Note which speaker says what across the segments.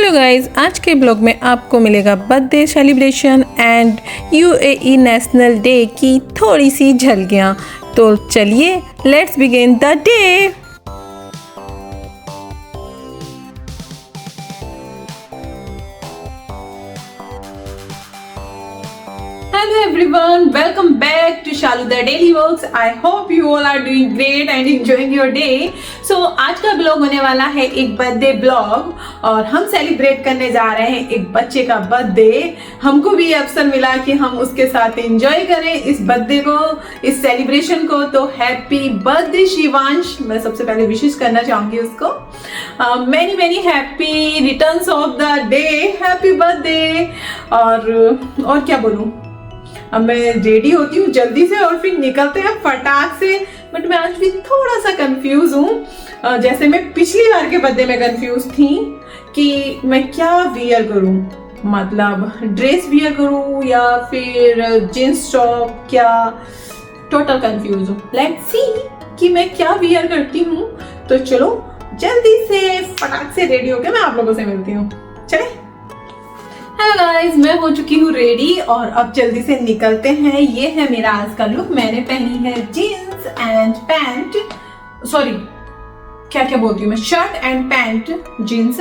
Speaker 1: Hello guys, आज के blog में आपको मिलेगा birthday celebration and UAE national day की थोड़ी सी झलकियाँ। तो चलिए let's begin the day. Hello everyone, welcome back to Shalu the Daily Works. I hope you all are doing great and enjoying your day. So आज का blog होने वाला है एक बर्थडे ब्लॉग और हम सेलिब्रेट करने जा रहे हैं एक बच्चे का बर्थडे। हमको भी अवसर मिला कि हम उसके साथ एंजॉय करें इस बर्थडे को, इस सेलिब्रेशन को। तो हैप्पी बर्थडे शिवांश, मैं सबसे पहले विशेष करना चाहूंगी उसको। Many many happy returns of the day, happy birthday. और क्या बोलूं, अब मैं रेडी होती हूँ जल्दी से और फिर निकलते हैं फटाक से। बट मैं आज भी थोड़ा सा कंफ्यूज हूँ, जैसे मैं पिछली बार के बर्थडे में कंफ्यूज थी कि मैं क्या वियर करूँ, मतलब ड्रेस वियर करूँ या फिर जींस टॉप, क्या टोटल कंफ्यूज हूँ। लेट्स सी कि मैं क्या वियर करती हूँ। तो चलो जल्दी से फटाक से रेडी होके मैं आप लोगों से मिलती हूँ। चले। हेलो गाइस, मैं हो चुकी हूँ रेडी और अब जल्दी से निकलते हैं। ये है मेरा आज का लुक। मैंने पहनी है जीन्स एंड पैंट, सॉरी क्या क्या बोलती हूँ मैं, शर्ट एंड पैंट जीन्स।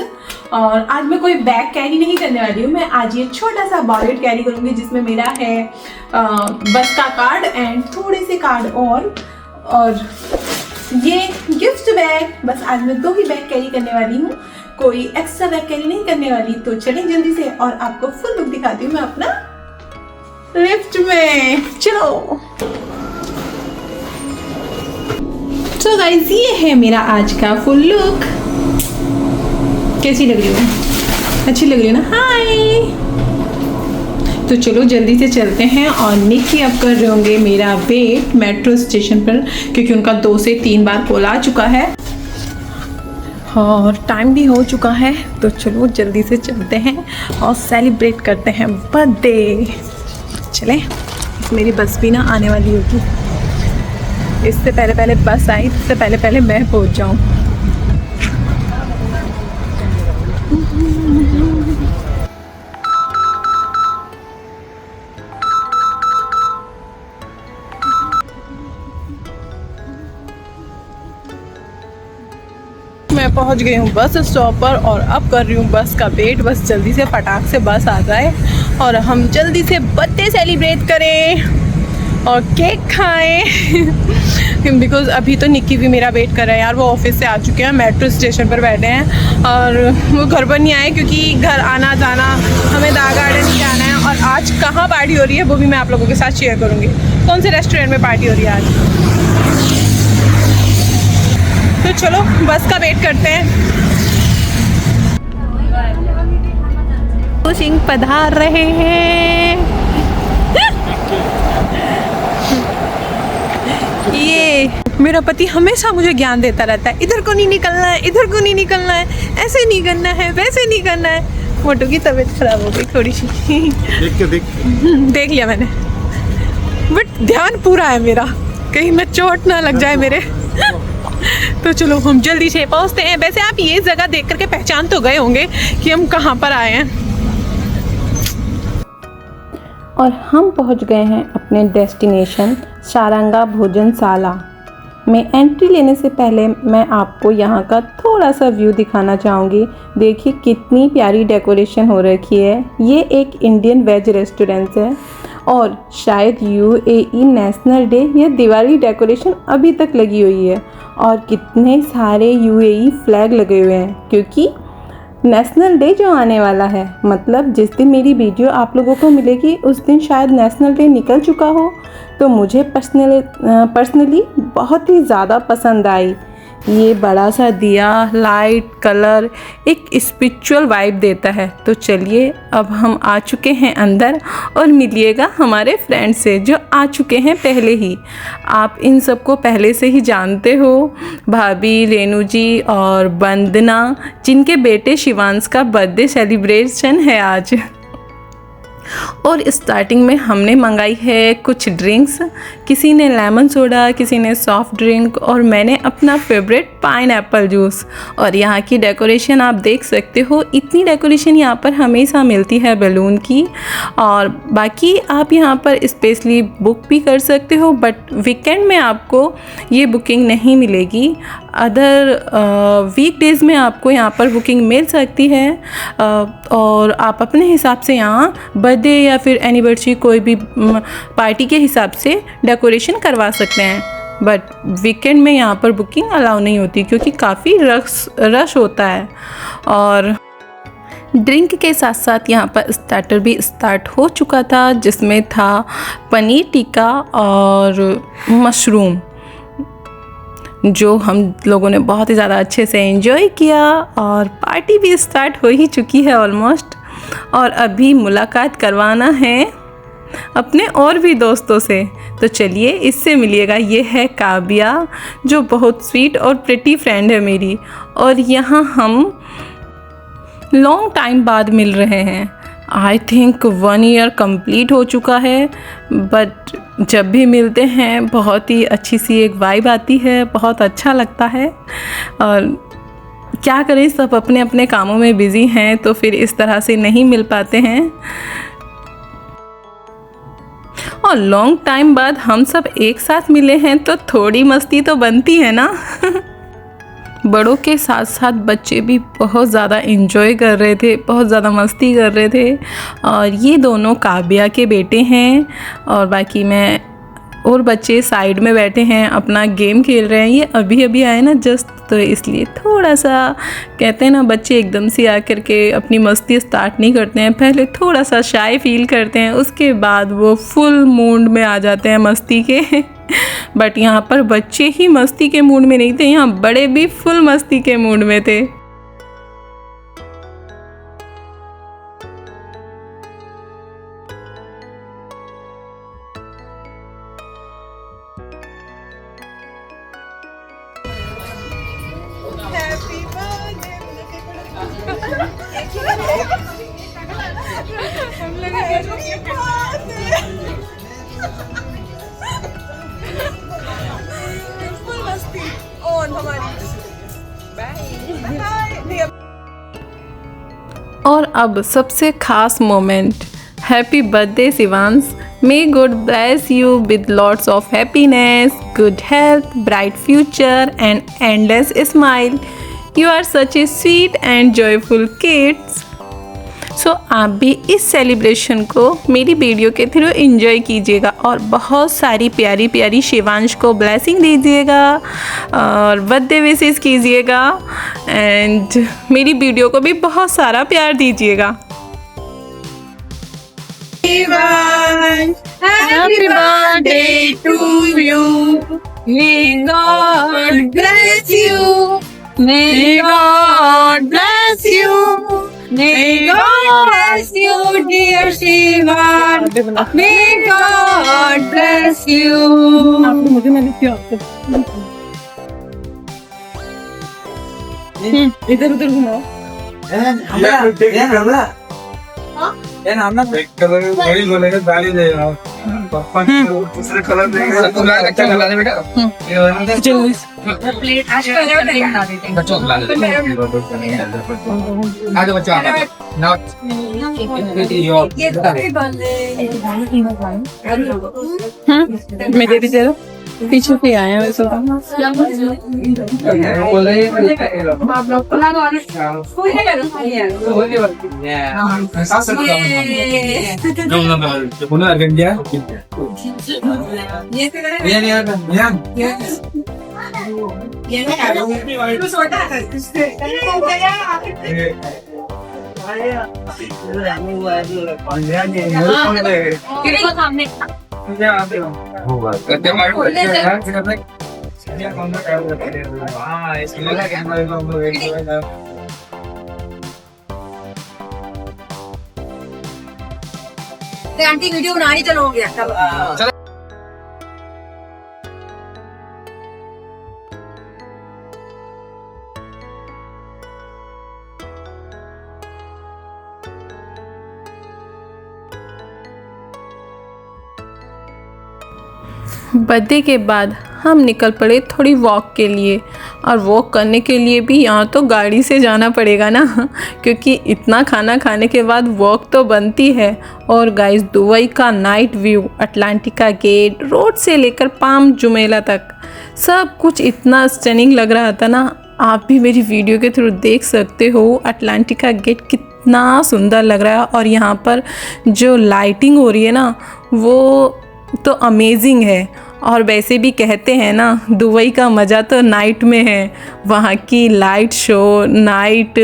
Speaker 1: और आज मैं कोई बैग कैरी नहीं करने वाली हूँ। मैं आज ये छोटा सा वॉलेट कैरी करूँगी जिसमें मेरा है बस का कार्ड एंड थोड़े से कार्ड और ये गिफ्ट बैग। बस आज मैं 2 ही बैग कैरी करने वाली हूँ, कोई एक्स्ट्रा बैग कैरी नहीं करने वाली। तो चलें जल्दी से और आपको फुल लुक दिखाती हूँ मैं अपना लिफ्ट में। चलो। तो गाइस, ये है मेरा आज का फुल लुक। कैसी लग रही हूँ? अच्छी लग रही है ना? हाय। तो चलो जल्दी से चलते हैं। और निक्की अब कर रहे होंगे मेरा वेट मेट्रो स्टेशन पर, क्योंकि उनका 2 से 3 बार कॉल आ चुका है और टाइम भी हो चुका है। तो चलो जल्दी से चलते हैं और सेलिब्रेट करते हैं बर्थडे। चलें। मेरी बस भी ना आने वाली होगी, इससे पहले बस आई, इससे पहले मैं पहुंच जाऊं। मैं पहुंच गई हूँ बस स्टॉप पर और अब कर रही हूँ बस का वेट। बस जल्दी से फटाक से बस आ जाए और हम जल्दी से बर्थडे सेलिब्रेट करें और केक खाएं। बिकॉज़ अभी तो निक्की भी मेरा वेट कर रहा है यार। वो ऑफिस से आ चुके हैं, मेट्रो स्टेशन पर बैठे हैं और वो घर पर नहीं आए क्योंकि घर आना जाना हमें दा गार्डन ही जाना है। और आज कहाँ पार्टी हो रही है वो भी मैं आप लोगों के साथ शेयर करूँगी। कौन से रेस्टोरेंट में पार्टी हो रही है आज। तो चलो बस का वेट करते हैं। सिंह पधार रहे हैं। ये मेरा पति हमेशा मुझे ज्ञान देता रहता है, इधर को नहीं निकलना है, इधर को नहीं निकलना है, ऐसे नहीं करना है, वैसे नहीं करना है। मोटू की तबीयत खराब हो गई थोड़ी सी। देख लिया मैंने, बट ध्यान पूरा है मेरा, कहीं मैं चोट ना लग जाए मेरे। तो चलो हम जल्दी से पहुंचते हैं। वैसे आप ये जगह देख करके पहचान तो गए होंगे कि हम कहाँ पर आए हैं। और हम पहुंच गए हैं अपने डेस्टिनेशन सारंगा भोजनशाला में। एंट्री लेने से पहले मैं आपको यहाँ का थोड़ा सा व्यू दिखाना चाहूँगी। देखिए कितनी प्यारी डेकोरेशन हो रखी है। ये एक इंडियन वेज रेस्टोरेंट है और शायद यूएई नेशनल डे या दिवाली डेकोरेशन अभी तक लगी हुई है। और कितने सारे यूएई फ्लैग लगे हुए हैं क्योंकि नेशनल डे जो आने वाला है, मतलब जिस दिन मेरी वीडियो आप लोगों को मिलेगी उस दिन शायद नेशनल डे निकल चुका हो। तो मुझे पर्सनली बहुत ही ज़्यादा पसंद आई। ये बड़ा सा दिया, लाइट, कलर एक स्पिरिचुअल वाइब देता है। तो चलिए अब हम आ चुके हैं अंदर और मिलिएगा हमारे फ्रेंड से जो आ चुके हैं पहले ही। आप इन सबको पहले से ही जानते हो, भाभी रेनू जी और वंदना, जिनके बेटे शिवांश का बर्थडे सेलिब्रेशन है आज।
Speaker 2: और स्टार्टिंग में हमने मंगाई है कुछ ड्रिंक्स, किसी ने लेमन सोडा, किसी ने सॉफ्ट ड्रिंक और मैंने अपना फेवरेट पाइनएप्पल जूस। और यहाँ की डेकोरेशन आप देख सकते हो, इतनी डेकोरेशन यहाँ पर हमेशा मिलती है बैलून की। और बाकी आप यहाँ पर स्पेशली बुक भी कर सकते हो, बट वीकेंड में आपको ये बुकिंग नहीं मिलेगी। अदर वीकडेज़ में आपको यहाँ पर बुकिंग मिल सकती है और आप अपने हिसाब से यहाँ बर्थडे या फिर एनिवर्सरी कोई भी पार्टी के हिसाब से डेकोरेशन करवा सकते हैं। बट वीकेंड में यहाँ पर बुकिंग अलाउ नहीं होती क्योंकि काफ़ी रश होता है। और ड्रिंक के साथ साथ यहाँ पर स्टार्टर भी स्टार्ट हो चुका था, जिसमें था पनीर टिक्का और मशरूम, जो हम लोगों ने बहुत ही ज़्यादा अच्छे से एंजॉय किया। और पार्टी भी स्टार्ट हो ही चुकी है ऑलमोस्ट। और अभी मुलाकात करवाना है अपने और भी दोस्तों से, तो चलिए इससे मिलिएगा। ये है काव्या, जो बहुत स्वीट और प्रिटी फ्रेंड है मेरी, और यहाँ हम लॉन्ग टाइम बाद मिल रहे हैं। आई थिंक 1 ईयर कंप्लीट हो चुका है, बट जब भी मिलते हैं बहुत ही अच्छी सी एक वाइब आती है, बहुत अच्छा लगता है। और क्या करें, सब अपने अपने कामों में बिज़ी हैं तो फिर इस तरह से नहीं मिल पाते हैं। और लॉन्ग टाइम बाद हम सब एक साथ मिले हैं तो थोड़ी मस्ती तो बनती है ना। बड़ों के साथ साथ बच्चे भी बहुत ज़्यादा एंजॉय कर रहे थे, बहुत ज़्यादा मस्ती कर रहे थे। और ये दोनों काव्या के बेटे हैं और बाकी मैं और बच्चे साइड में बैठे हैं, अपना गेम खेल रहे हैं। ये अभी अभी आए ना जस्ट, तो इसलिए थोड़ा सा कहते हैं ना, बच्चे एकदम से आकर के अपनी मस्ती स्टार्ट नहीं करते हैं, पहले थोड़ा सा शाय फील करते हैं, उसके बाद वो फुल मूड में आ जाते हैं मस्ती के। बट यहाँ पर बच्चे ही मस्ती के मूड में नहीं थे, यहाँ बड़े भी फुल मस्ती के मूड में थे। और अब सबसे खास moment, happy birthday Shivansh. May God bless you with lots of happiness, good health, bright future and endless smile. You are such a sweet and joyful kids. So आप भी इस सेलिब्रेशन को मेरी वीडियो के थ्रू एंजॉय कीजिएगा और बहुत सारी प्यारी प्यारी शिवांश को ब्लेसिंग दीजिएगा और बर्थडे विशेस कीजिएगा एंड मेरी वीडियो को भी बहुत सारा प्यार दीजिएगा।
Speaker 1: Happy birthday to you. May God bless you. May God bless you. May God bless you, dear Shiva. May God bless you. इधर उधर घुमाओ।
Speaker 3: दूसरे कलर अच्छा खिला दे बेटा।
Speaker 2: मेरे भी जरा पीछे पे आए हैं वैसे
Speaker 4: आंटी वीडियो बना रही, चलो हो गया।
Speaker 2: बर्थडे के बाद हम निकल पड़े थोड़ी वॉक के लिए, और वॉक करने के लिए भी यहाँ तो गाड़ी से जाना पड़ेगा ना, क्योंकि इतना खाना खाने के बाद वॉक तो बनती है। और गाइस, दुबई का night view, Atlantica gate, road से लेकर पाम जुमेला तक सब कुछ इतना स्टनिंग लग रहा था ना। आप भी मेरी वीडियो के थ्रू देख सकते हो अटलांटिका गेट कितना सुंदर लग रहा है। और यहाँ पर जो लाइटिंग हो रही है ना, वो तो अमेजिंग है। और वैसे भी कहते हैं ना, दुबई का मज़ा तो नाइट में है। वहाँ की लाइट शो, नाइट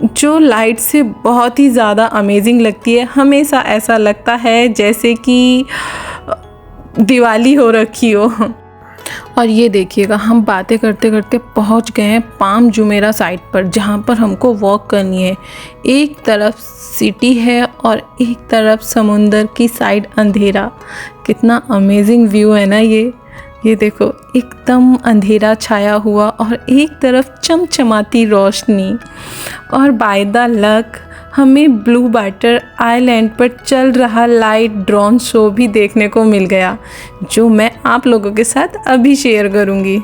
Speaker 2: जो लाइट से बहुत ही ज़्यादा अमेजिंग लगती है। हमेशा ऐसा लगता है जैसे कि दिवाली हो रखी हो। और ये देखिएगा, हम बातें करते करते पहुंच गए हैं पाम जुमेरा साइट पर, जहां पर हमको वॉक करनी है। एक तरफ सिटी है और एक तरफ समुंदर की साइड अंधेरा। कितना अमेजिंग व्यू है ना ये देखो, एकदम अंधेरा छाया हुआ और एक तरफ चमचमाती रोशनी। और बाय द लक हमें ब्लू वाटर आइलैंड पर चल रहा लाइट ड्रोन शो भी देखने को मिल गया, जो मैं आप लोगों के साथ अभी शेयर करूंगी।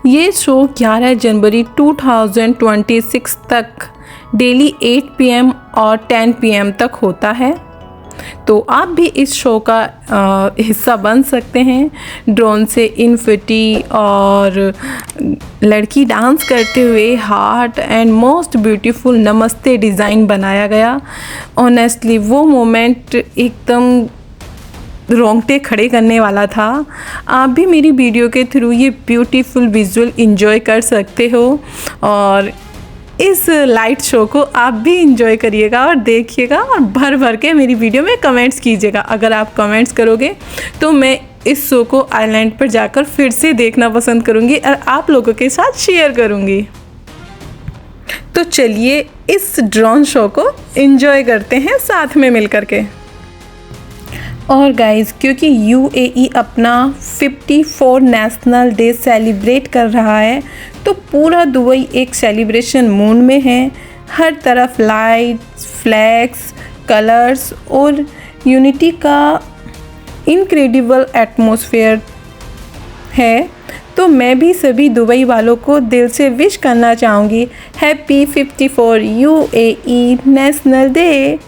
Speaker 2: ये शो 11 जनवरी 2026 तक डेली 8 PM और 10 PM तक होता है। तो आप भी इस शो का हिस्सा बन सकते हैं। ड्रोन से इन्फिनिटी और लड़की डांस करते हुए हार्ट एंड मोस्ट ब्यूटीफुल नमस्ते डिज़ाइन बनाया गया। ऑनेस्टली वो मोमेंट एकदम रोंगटे खड़े करने वाला था। आप भी मेरी वीडियो के थ्रू ये ब्यूटीफुल विजुअल एंजॉय कर सकते हो, और इस लाइट शो को आप भी इंजॉय करिएगा और देखिएगा, और भर भर के मेरी वीडियो में कमेंट्स कीजिएगा। अगर आप कमेंट्स करोगे तो मैं इस शो को आइलैंड पर जाकर फिर से देखना पसंद करूँगी और आप लोगों के साथ शेयर करूँगी। तो चलिए इस ड्रोन शो को इंजॉय करते हैं साथ में मिल कर के। और गाइज़, क्योंकि UAE अपना 54 नेशनल डे सेलिब्रेट कर रहा है, तो पूरा दुबई एक सेलिब्रेशन मूड में है। हर तरफ लाइट्स, फ्लैग्स, कलर्स और यूनिटी का इनक्रेडिबल एटमॉस्फेयर है। तो मैं भी सभी दुबई वालों को दिल से विश करना चाहूँगी, happy 54 UAE national day.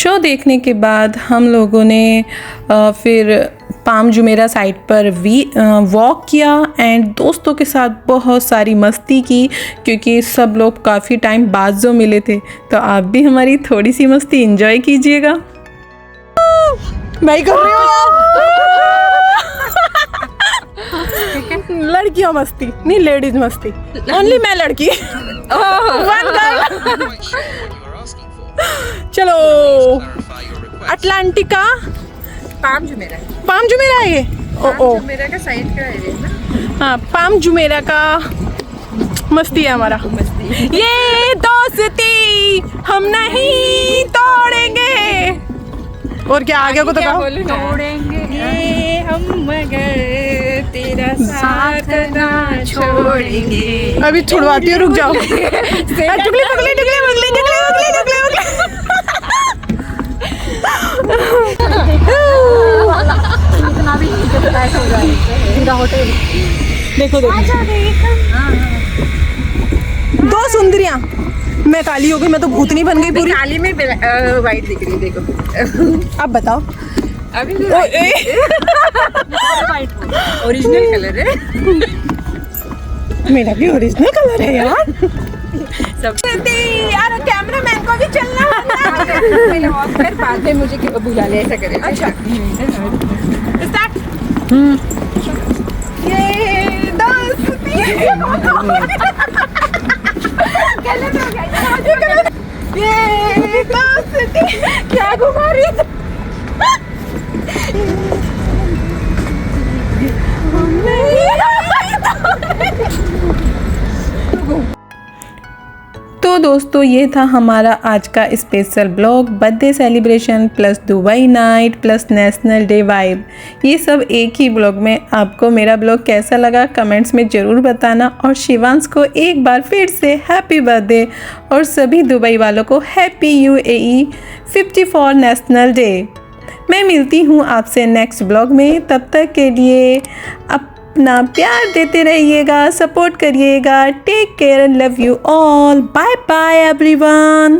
Speaker 2: Show देखने के बाद हम लोगों ने फिर पाम जुमेरा साइड पर वॉक किया एंड दोस्तों के साथ बहुत सारी मस्ती की, क्योंकि सब लोग काफ़ी टाइम बाद जो मिले थे। तो आप भी हमारी थोड़ी सी मस्ती एंजॉय कीजिएगा। मैं कर रही हूँ लड़कियों मस्ती नहीं, लेडीज मस्ती ओनली, मैं लड़की। चलो अटलांटिका
Speaker 4: पाम जुमेरा
Speaker 2: है ये। ओ
Speaker 4: जुमेरा का साइड का है ना।
Speaker 2: हाँ, पाम जुमेरा का मस्ती है हमारा। ये दोस्ती हम नहीं तोड़ेंगे। और क्या आगे को तो कहो।
Speaker 4: तोड़ेंगे ये हम मगर तेरा साथ ना छोड़ेंगे।
Speaker 2: अभी छुड़वाती हूँ, रुक जाओ। टुकली पगली टुकली पगली टुकली पगली टुकली पगली।
Speaker 4: इतना भी नहीं हो जाएगा होटल।
Speaker 2: देखो दो सुंदरियां। मैं काली हो गई, मैं तो भूतनी बन गई पूरी।
Speaker 4: काली में वाइट दिख रही है, देखो।
Speaker 2: अब बताओ।
Speaker 4: अभी भी ओरिजिनल कलर है।
Speaker 2: मेरा भी ओरिजिनल कलर है यार।
Speaker 4: सब
Speaker 2: यार कैमरामैन को भी चलना है।
Speaker 4: फिर बाद में मुझे क्यों बुला ले, ऐसा करें।
Speaker 2: अच्छा स्टार्ट। ये दोस्ती ये दोस्ती क्या घुमा रही है? तो दोस्तों ये था हमारा आज का special blog, birthday celebration plus Dubai night plus national day vibe, ये सब एक ही ब्लॉग में। आपको मेरा ब्लॉग कैसा लगा कमेंट्स में ज़रूर बताना, और शिवांश को एक बार फिर से हैप्पी बर्थडे, और सभी दुबई वालों को हैप्पी UAE 54 नेशनल डे। मैं मिलती हूँ आपसे नेक्स्ट ब्लॉग में, तब तक के लिए अपना प्यार देते रहिएगा, सपोर्ट करिएगा। Take care and love you all. Bye bye everyone.